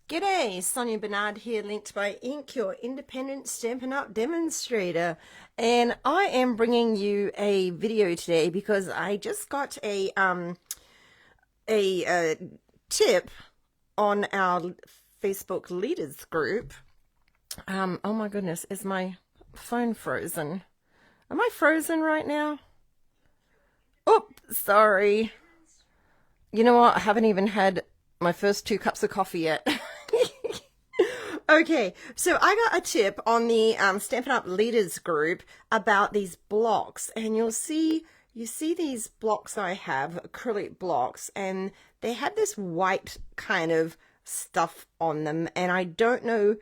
G'day, Sonia Bernard here, linked by Ink, your independent Stampin' Up! Demonstrator. And I am bringing you a video today because I just got a tip on our Facebook leaders group. Oh my goodness, is my phone frozen? Am I frozen right now? Oh, sorry. You know what? I haven't even had my first 2 cups of coffee yet. Okay, so I got a tip on the Stampin' Up! Leaders group about these blocks, and you see these blocks I have, acrylic blocks, and they have this white kind of stuff on them, and I don't know,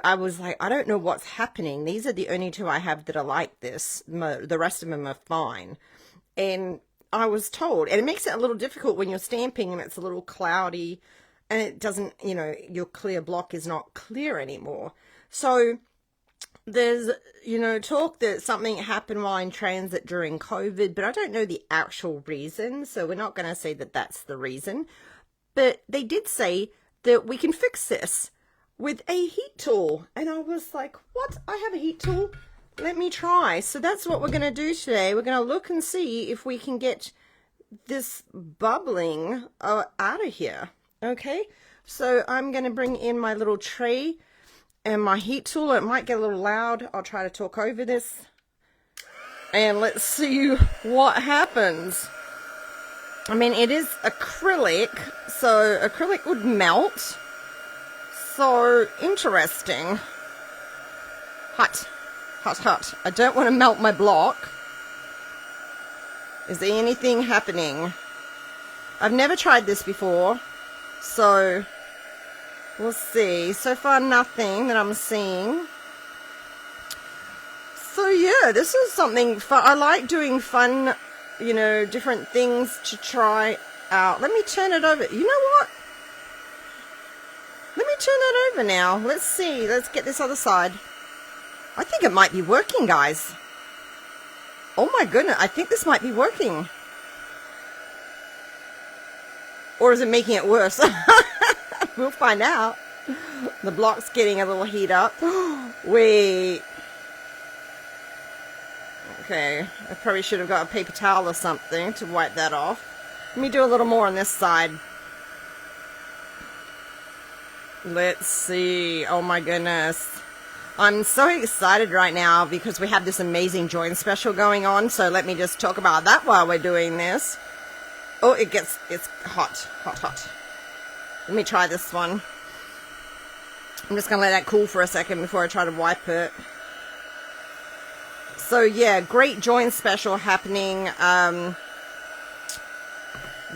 I was like, I don't know what's happening. These are the only 2 I have that are like this. The rest of them are fine. And I was told, and it makes it a little difficult when you're stamping and it's a little cloudy and it doesn't, your clear block is not clear anymore. So there's, talk that something happened while in transit during COVID, but I don't know the actual reason. So we're not going to say that that's the reason. But they did say that we can fix this with a heat tool. And I was like, what? I have a heat tool? Let me try. So that's what we're going to do today. We're going to look and see if we can get this bubbling out of here. Okay, so I'm going to bring in my little tray and my heat tool. It might get a little loud. I'll try to talk over this. And let's see what happens. I mean, it is acrylic, so acrylic would melt. So interesting. Hot. Hot, hot. I don't want to melt my block. Is there anything happening? I've never tried this before, so we'll see. So far, nothing that I'm seeing. So yeah, this is something fun. I like doing fun, different things to try out. Let me turn it over. You know what? Let me turn that over now. Let's see. Let's get this other side. I think it might be working, guys. Oh my goodness, I think this might be working. Or is it making it worse? We'll find out. The block's getting a little heat up. Wait. Okay, I probably should have got a paper towel or something to wipe that off. Let me do a little more on this side. Let's see. Oh my goodness. I'm so excited right now because we have this amazing join special going on. So let me just talk about that while we're doing this. Oh, it's hot, hot, hot. Let me try this one. I'm just going to let that cool for a second before I try to wipe it. So yeah, great join special happening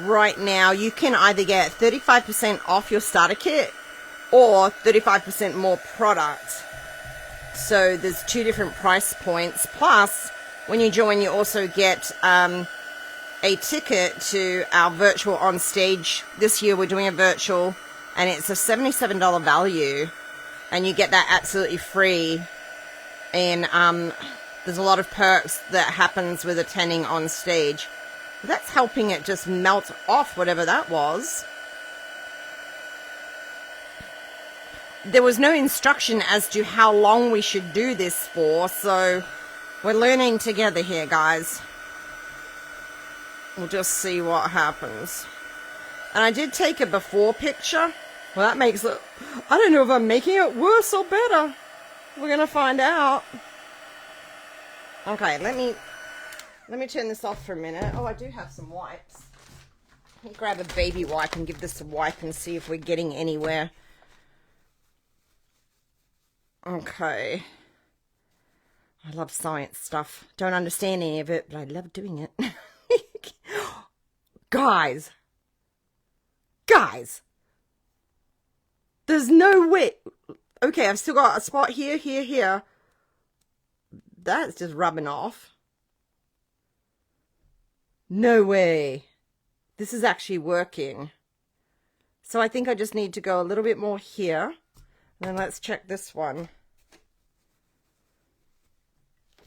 right now. You can either get 35% off your starter kit or 35% more product. So there's 2 different price points. Plus, when you join, you also get a ticket to our virtual OnStage. This year we're doing a virtual, and it's a $77 value, and you get that absolutely free. And there's a lot of perks that happens with attending OnStage. That's helping it just melt off whatever that was. There was no instruction as to how long we should do this for, so we're learning together here, guys. We'll just see what happens. And I did take a before picture. Well, that makes it... I don't know if I'm making it worse or better. We're going to find out. Okay, let me turn this off for a minute. Oh, I do have some wipes. Let me grab a baby wipe and give this a wipe and see if we're getting anywhere. Okay. I love science stuff. Don't understand any of it, but I love doing it. Guys. There's no way. Okay, I've still got a spot here, here. That's just rubbing off. No way. This is actually working. So I think I just need to go a little bit more here. Then let's check this one.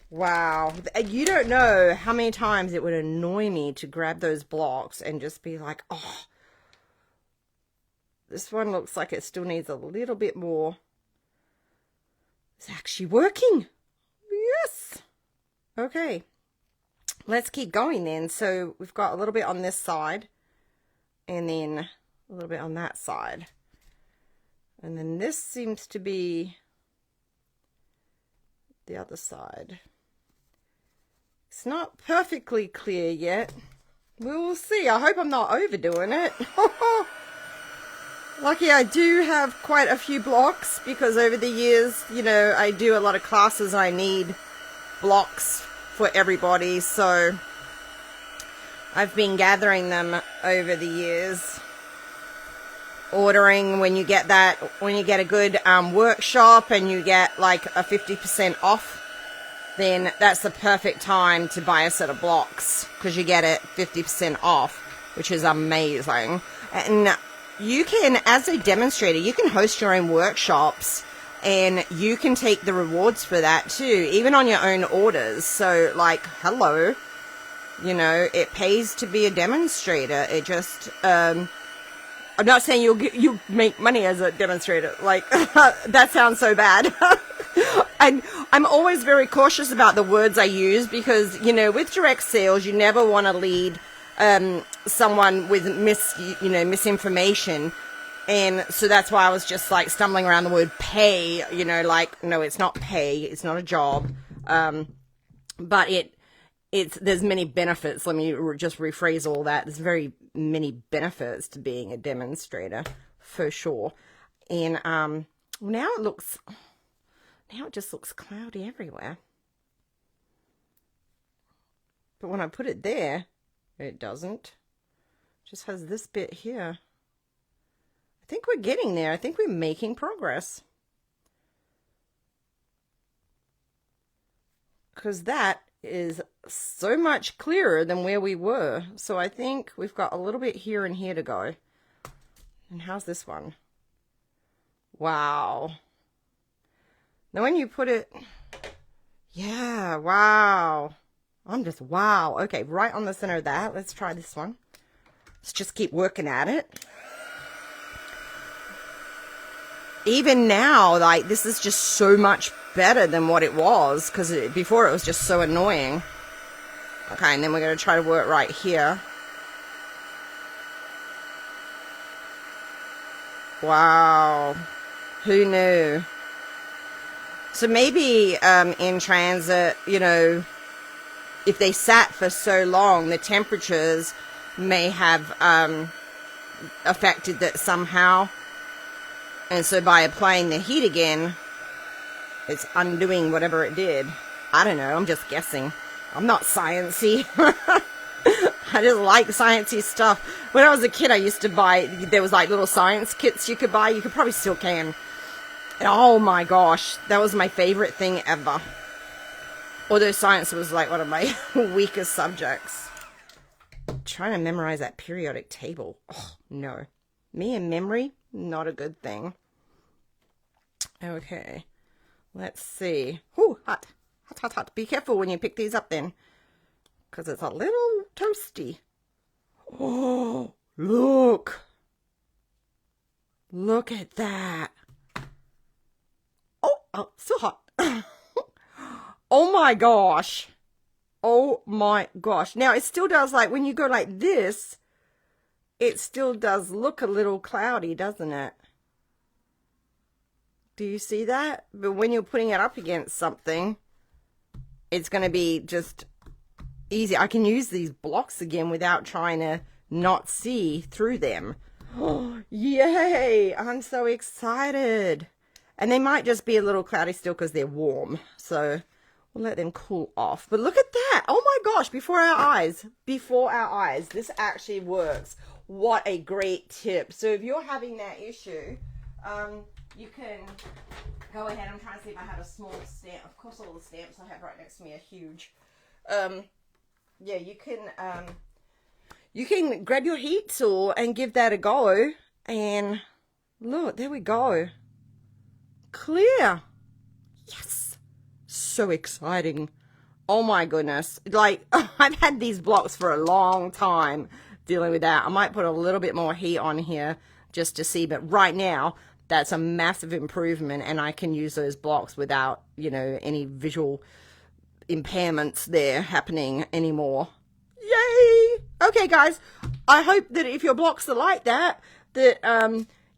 Wow. You don't know how many times it would annoy me to grab those blocks and just be like, oh, This one looks like it still needs a little bit more. It's actually working. Yes. Okay. Let's keep going then. So we've got a little bit on this side and then a little bit on that side. And then this seems to be the other side. It's not perfectly clear yet. We will see. I hope I'm not overdoing it. Lucky I do have quite a few blocks because over the years, you know, I do a lot of classes. I need blocks for everybody. So I've been gathering them over the years. Ordering when you get a good workshop and you get like a 50% off, then that's the perfect time to buy a set of blocks because you get it 50% off, which is amazing. And you can, as a demonstrator, you can host your own workshops and you can take the rewards for that too, even on your own orders. So like, hello, you know, it pays to be a demonstrator. It just, I'm not saying you make money as a demonstrator. Like, that sounds so bad. And I'm always very cautious about the words I use because, you know, with direct sales, you never want to lead someone with misinformation. And so that's why I was just like stumbling around the word pay, you know, like, no, it's not pay. It's not a job. But there's many benefits. Let me just rephrase all that. There's very many benefits to being a demonstrator for sure. And now it just looks cloudy everywhere. But when I put it there, it doesn't. It just has this bit here. I think we're getting there. I think we're making progress. Because that is so much clearer than where we were. So I think we've got a little bit here and here to go. And how's this one? Wow. Now when you put it, yeah, wow. I'm just, wow. Okay, right on the center of that. Let's try this one. Let's just keep working at it. Even now, like, this is just so much better than what it was, because before it was just so annoying. Okay, and then we're going to try to work right here. Wow. Who knew? So maybe in transit, you know, if they sat for so long, the temperatures may have affected that somehow. And so by applying the heat again, it's undoing whatever it did. I don't know. I'm just guessing. I'm not sciencey. I just like sciencey stuff. When I was a kid, I used to buy, there was like little science kits you could buy. You could probably still can. And oh my gosh, that was my favorite thing ever. Although science was like one of my weakest subjects. I'm trying to memorize that periodic table. Oh, no. Me and memory, not a good thing. Okay. Let's see. Ooh, hot. Hot, hot, hot. Be careful when you pick these up then. Because it's a little toasty. Oh, look. Look at that. Oh, still hot. Oh my gosh. Oh my gosh. Now it still does, like when you go like this, it still does look a little cloudy, doesn't it? Do you see that? But when you're putting it up against something, it's going to be just easy. I can use these blocks again without trying to not see through them. Oh, yay! I'm so excited. And they might just be a little cloudy still because they're warm. So we'll let them cool off. But look at that. Oh my gosh, before our eyes. Before our eyes. This actually works. What a great tip. So if you're having that issue, you can go ahead. I'm trying to see if I have a small stamp. Of course, all the stamps I have right next to me are huge. Yeah, you can grab your heat tool and give that a go. And look, there we go. Clear. Yes. So exciting. Oh my goodness. Like, I've had these blocks for a long time. dealing with that. I might put a little bit more heat on here just to see, but right now that's a massive improvement, and I can use those blocks without, you know, any visual impairments there happening anymore. Yay! Okay, guys, I hope that if your blocks are like that, that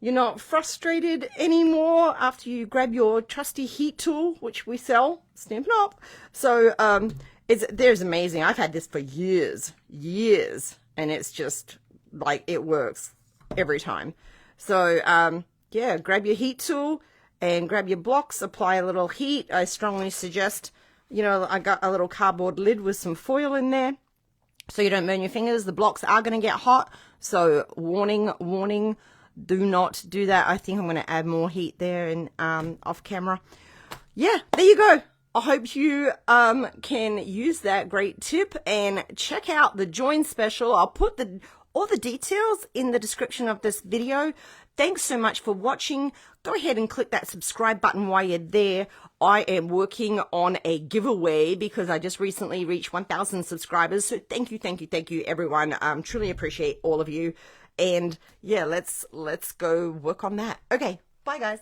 you're not frustrated anymore after you grab your trusty heat tool, which we sell, Stampin' Up. So there's amazing. I've had this for years, and it's just like it works every time. So yeah, grab your heat tool and grab your blocks, apply a little heat. I strongly suggest, you know, I got a little cardboard lid with some foil in there so you don't burn your fingers. The blocks are going to get hot, so warning, do not do that. I think I'm going to add more heat there and off camera. Yeah, there you go. I hope you can use that great tip and check out the join special. I'll put all the details in the description of this video. Thanks so much for watching. Go ahead and click that subscribe button while you're there. I am working on a giveaway because I just recently reached 1,000 subscribers. So thank you, everyone. Truly appreciate all of you. And yeah, let's go work on that. Okay, bye guys.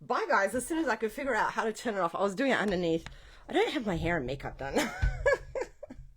Bye guys, as soon as I could figure out how to turn it off, I was doing it underneath. I don't have my hair and makeup done.